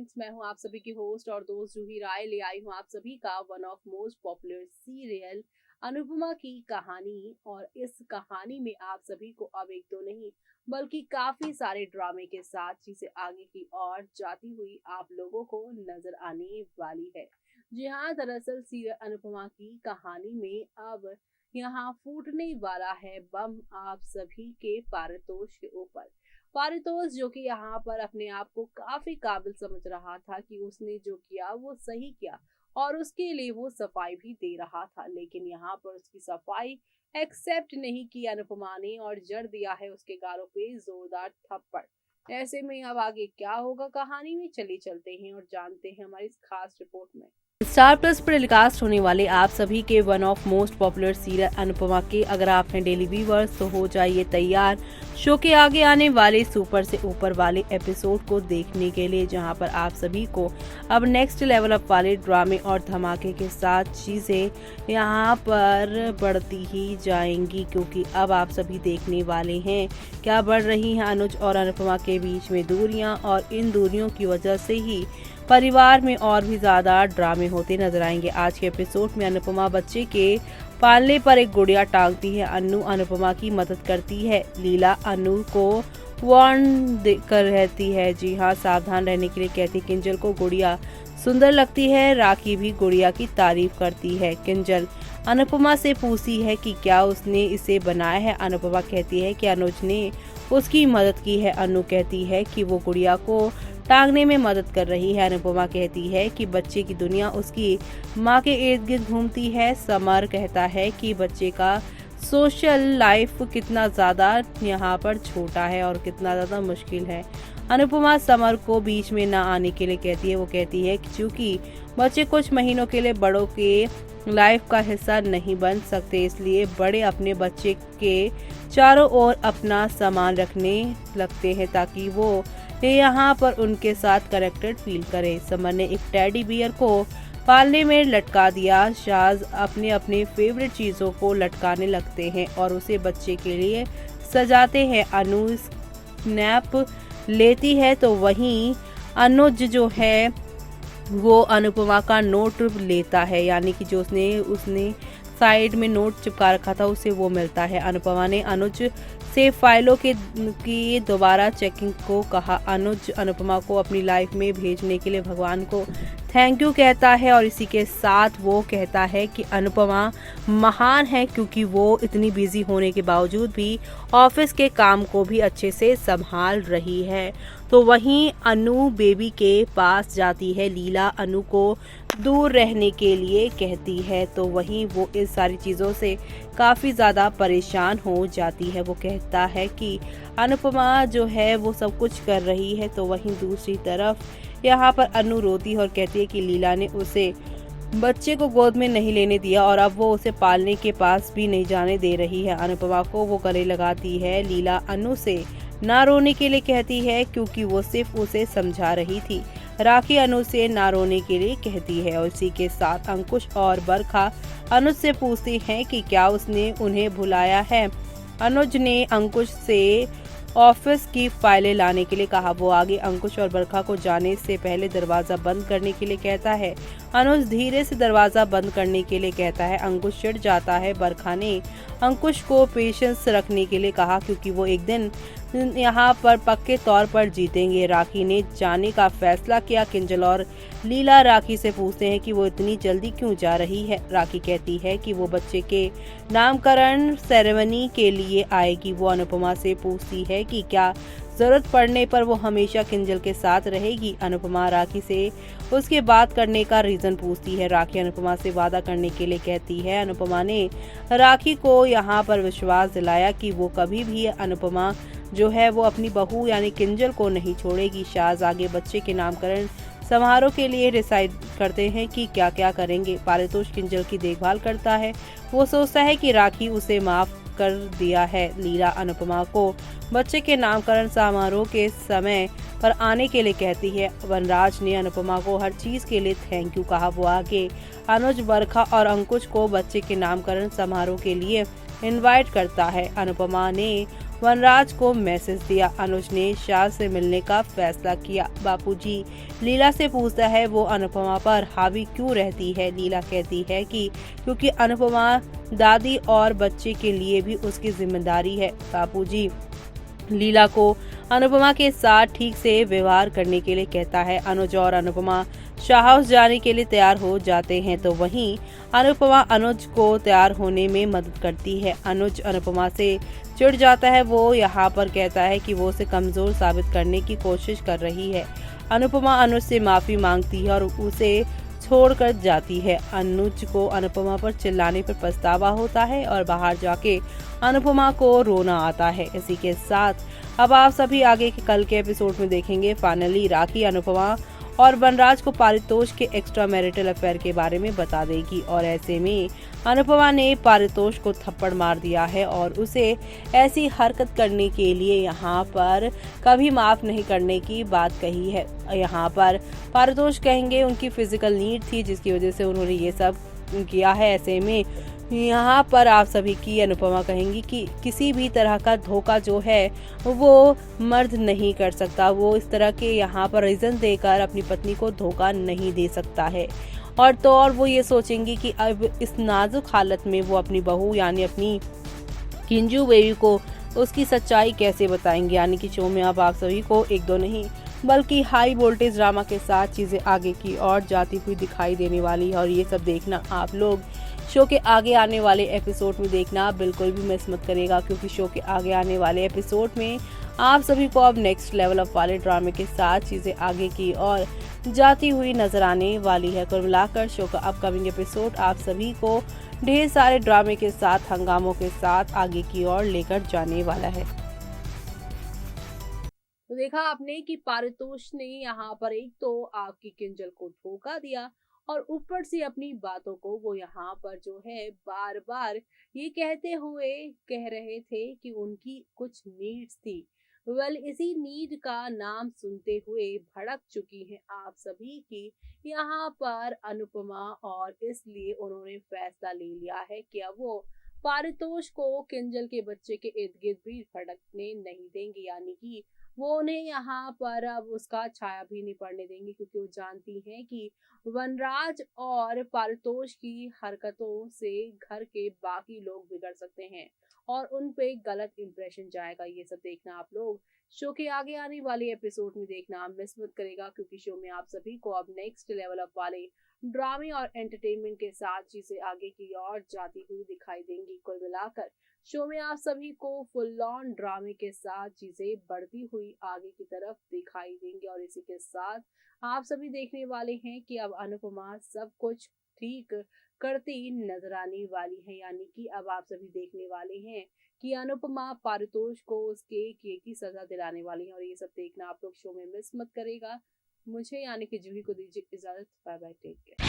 Friends, मैं हूं आप सभी की होस्ट और दोस्त जूही राय। ले आई हूं आप सभी का one of most popular serial Anupama की कहानी। और इस कहानी में आप सभी को अब एक दो नहीं बल्कि काफी सारे ड्रामे के साथ चीजें आगे की ओर जाती हुई आप लोगों को नजर आने वाली है। जी हाँ, दरअसल सीरियल अनुपमा की कहानी में अब यहाँ फूटने वाला है बम आप सभी के पारितोष के ऊपर। पारितोष जो कि यहाँ पर अपने आप को काफी काबिल समझ रहा था कि उसने जो किया वो सही किया और उसके लिए वो सफाई भी दे रहा था, लेकिन यहाँ पर उसकी सफाई एक्सेप्ट नहीं की अनुपमा ने और जड़ दिया है उसके गालों पे जोरदार थप्पड़। ऐसे में अब आगे क्या होगा कहानी में, चलिए चलते हैं और जानते हैं हमारी इस खास रिपोर्ट में। स्टार प्लस पर टेलीकास्ट होने वाले आप सभी के one of most popular serial Anupama के अगर आप हैं डेली व्यूअर्स तो हो जाइए तैयार शो के आगे आने वाले सुपर से ऊपर वाले एपिसोड को देखने के लिए, जहां पर आप सभी को अब नेक्स्ट लेवल अप वाले ड्रामे और धमाके के साथ चीजें यहां पर बढ़ती ही जाएंगी, क्योंकि अब आप सभी देखने वाले हैं क्या बढ़ रही हैं अनुज और अनुपमा के बीच में दूरियां, और इन दूरियों की वजह से ही परिवार में और भी ज्यादा ड्रामे होते नजर आएंगे। आज के एपिसोड में अनुपमा बच्चे के पालने पर एक गुड़िया टांगती है, अन्नू अनुपमा की मदद करती है, लीला अनु को वार्न कर रहती है। जी हाँ, सावधान रहने के लिए कहती है। किंजल को गुड़िया सुंदर लगती है, राखी भी गुड़िया की तारीफ करती है। किंजल अनुपमा से पूछती है कि क्या उसने इसे बनाया है। अनुपमा कहती है कि अनुज ने उसकी मदद की है। अनु कहती है कि वो गुड़िया को टांगने में मदद कर रही है। अनुपमा कहती है कि बच्चे की दुनिया उसकी माँ के इर्द गिर्द घूमती है। समर कहता है कि बच्चे का सोशल लाइफ कितना ज्यादा यहाँ पर छोटा है और कितना ज्यादा मुश्किल है। अनुपमा समर को बीच में ना आने के लिए कहती है। वो कहती है कि चूंकि बच्चे कुछ महीनों के लिए बड़ों के लाइफ का हिस्सा नहीं बन सकते, इसलिए बड़े अपने बच्चे के चारों ओर अपना सामान रखने लगते हैं ताकि वो यहाँ पर उनके साथ कनेक्टेड फील करे। समर ने एक टेडी बियर को पालने में लटका दिया। शाज अपने अपने फेवरेट चीजों को लटकाने लगते हैं और उसे बच्चे के लिए सजाते हैं। अनु स्नैप लेती है तो वहीं अनुज जो है वो अनुपमा का नोट लेता है, यानी कि जो उसने साइड में नोट चिपका रखा था उसे वो मिलता है। अनुपमा ने अनुज से फाइलों की दोबारा चेकिंग को कहा। अनुज अनुपमा को अपनी लाइफ में भेजने के लिए भगवान को थैंक यू कहता है और इसी के साथ वो कहता है कि अनुपमा महान है क्योंकि वो इतनी बिजी होने के बावजूद भी ऑफिस के काम को भी अच्छे से संभाल रही है। तो वहीं अनु बेबी के पास जाती है। लीला अनु को दूर रहने के लिए कहती है, तो वहीं वो इस सारी चीज़ों से काफ़ी ज़्यादा परेशान हो जाती है। वो कहता है कि अनुपमा जो है वो सब कुछ कर रही है, तो वहीं दूसरी तरफ यहाँ पर अनु रोती है और कहती है कि लीला ने उसे बच्चे को गोद में नहीं लेने दिया और अब वो उसे पालने के पास भी नहीं जाने दे रही है। अनुपमा को वो गले लगाती है। लीला अनु से ना रोने के लिए कहती है क्योंकि वो सिर्फ उसे समझा रही थी। राखी अनु से ना रोने के लिए कहती है और इसी के साथ अंकुश और बरखा अनुज से पूछती हैं कि क्या उसने उन्हें भुलाया है। अनुज ने अंकुश से ऑफिस की फाइलें लाने के लिए कहा। वो आगे अंकुश और बरखा को जाने से पहले दरवाजा बंद करने के लिए कहता है। अनुज धीरे से दरवाजा बंद करने के लिए कहता है। अंकुश चिढ़ जाता है। बरखा ने अंकुश को पेशेंस रखने के लिए कहा क्योंकि वो एक दिन यहाँ पर पक्के तौर पर जीतेंगे। राखी ने जाने का फैसला किया। किंजल और लीला राखी से पूछते हैं कि वो इतनी जल्दी क्यों जा रही है। राखी कहती है कि वो बच्चे के नामकरण सेरेमनी के लिए आएगी। वो अनुपमा से पूछती है कि क्या जरूरत पड़ने पर वो हमेशा किंजल के साथ रहेगी। अनुपमा राखी से उसके बात करने का रीजन पूछती है। राखी अनुपमा से वादा करने के लिए कहती है। अनुपमा ने राखी को यहाँ पर विश्वास दिलाया कि वो कभी भी अनुपमा जो है वो अपनी बहू यानी किंजल को नहीं छोड़ेगी। शाज आगे बच्चे के नामकरण समारोह के लिए डिसाइड करते हैं कि क्या क्या करेंगे। पारितोष किंजल की देखभाल करता है। वो सोचता है कि राखी उसे माफ कर दिया है। लीला अनुपमा को बच्चे के नामकरण समारोह के समय पर आने के लिए कहती है। वनराज ने अनुपमा को हर चीज के लिए थैंक यू कहा। वो आगे अनुज बरखा और अंकुश को बच्चे के नामकरण समारोह के लिए इनवाइट करता है। अनुपमा ने वनराज को मैसेज दिया। अनुज ने शाह से मिलने का फैसला किया। बापूजी लीला से पूछता है वो अनुपमा पर हावी क्यों रहती है। लीला कहती है कि क्योंकि अनुपमा दादी और बच्चे के लिए भी उसकी जिम्मेदारी है। बापूजी लीला को अनुपमा के साथ ठीक से व्यवहार करने के लिए कहता है। अनुज और अनुपमा शाह हाउस जाने के लिए तैयार हो जाते हैं तो वहीं अनुपमा अनुज को तैयार होने में मदद करती है। अनुज अनुपमा से चिढ़ जाता है। वो यहाँ पर कहता है कि वो उसे कमजोर साबित करने की कोशिश कर रही है। अनुपमा अनुज से माफी मांगती है और उसे छोड़कर जाती है। अनुज को अनुपमा पर चिल्लाने पर पछतावा होता है और बाहर जाके अनुपमा को रोना आता है। इसी के साथ अब आप सभी आगे के कल के एपिसोड में देखेंगे फाइनली राखी अनुपमा और वनराज को पारितोष के एक्स्ट्रा मैरिटल अफेयर के बारे में बता देगी और ऐसे में अनुपमा ने पारितोष को थप्पड़ मार दिया है और उसे ऐसी हरकत करने के लिए यहाँ पर कभी माफ नहीं करने की बात कही है। यहाँ पर पारितोष कहेंगे उनकी फिजिकल नीड थी जिसकी वजह से उन्होंने ये सब किया है। ऐसे में यहाँ पर आप सभी की अनुपमा कहेंगी कि किसी भी तरह का धोखा जो है वो मर्द नहीं कर सकता। वो इस तरह के यहाँ पर रीजन देकर अपनी पत्नी को धोखा नहीं दे सकता है। और वो ये सोचेंगी कि अब इस नाजुक हालत में वो अपनी बहू यानी अपनी किंजू बेबी को उसकी सच्चाई कैसे बताएंगे। यानी कि शो में अब आप सभी को एक दो नहीं बल्कि हाई वोल्टेज ड्रामा के साथ चीजें आगे की ओर जाती हुई दिखाई देने वाली है और ये सब देखना आप लोग शो के आगे आने वाले एपिसोड में देखना बिल्कुल भी मिस मत करेगा, क्योंकि शो के आगे आने वाले एपिसोड में आप सभी को अब नेक्स्ट लेवल अप वाले ड्रामे के साथ चीजें आगे की और जाती हुई नजर आने वाली है। कुल मिलाकर शो का अपकमिंग एपिसोड आप सभी को ढेर सारे ड्रामे के साथ हंगामों के साथ आगे की ओर लेकर जाने वाला है। तो देखा आपने कि पारितोष ने यहाँ पर एक तो आपकी किंजल को धोखा दिया और ऊपर से अपनी बातों को वो यहाँ पर जो है बार बार ये कहते हुए कह रहे थे कि उनकी कुछ नीड्स थी। इसी नीड का नाम सुनते हुए भड़क चुकी हैं आप सभी की यहाँ पर अनुपमा और इसलिए उन्होंने फैसला ले लिया है कि अब वो पारितोष को किंजल के बच्चे के इर्द गिर्द भी भड़कने नहीं देंगी। यानी कि वो उन्हें यहाँ पर अब उसका छाया भी नहीं पड़ने देंगी, क्योंकि वो जानती हैं कि वनराज और पारितोष की हरकतों से घर के बाकी लोग बिगड़ सकते हैं और उन पे गलत इंप्रेशन जाएगा। ये सब देखना आप लोग शो के आगे आने वाले एपिसोड में देखना मिस मत करेगा, क्योंकि शो में आप सभी को अब नेक्स्ट लेवल अप वाले ड्रामे और एंटरटेनमेंट के साथ चीजें आगे की ओर जाती हुई दिखाई देंगी। कुल मिलाकर शो में आप सभी को फुल ऑन ड्रामे के साथ चीजें बढ़ती हुई आगे की तरफ दिखाई देंगी और इसी के साथ आप सभी देखने वाले हैं कि अब अनुपमा सब कुछ ठीक करती नजर आने वाली है। यानी कि अब आप सभी देखने वाले हैं कि अनुपमा पारितोष को उसके किए की सजा दिलाने वाली है और ये सब देखना आप लोग शो में मिस मत करेगा। मुझे यानी कि जूही को दीजिए इजाजत। Bye bye, take care.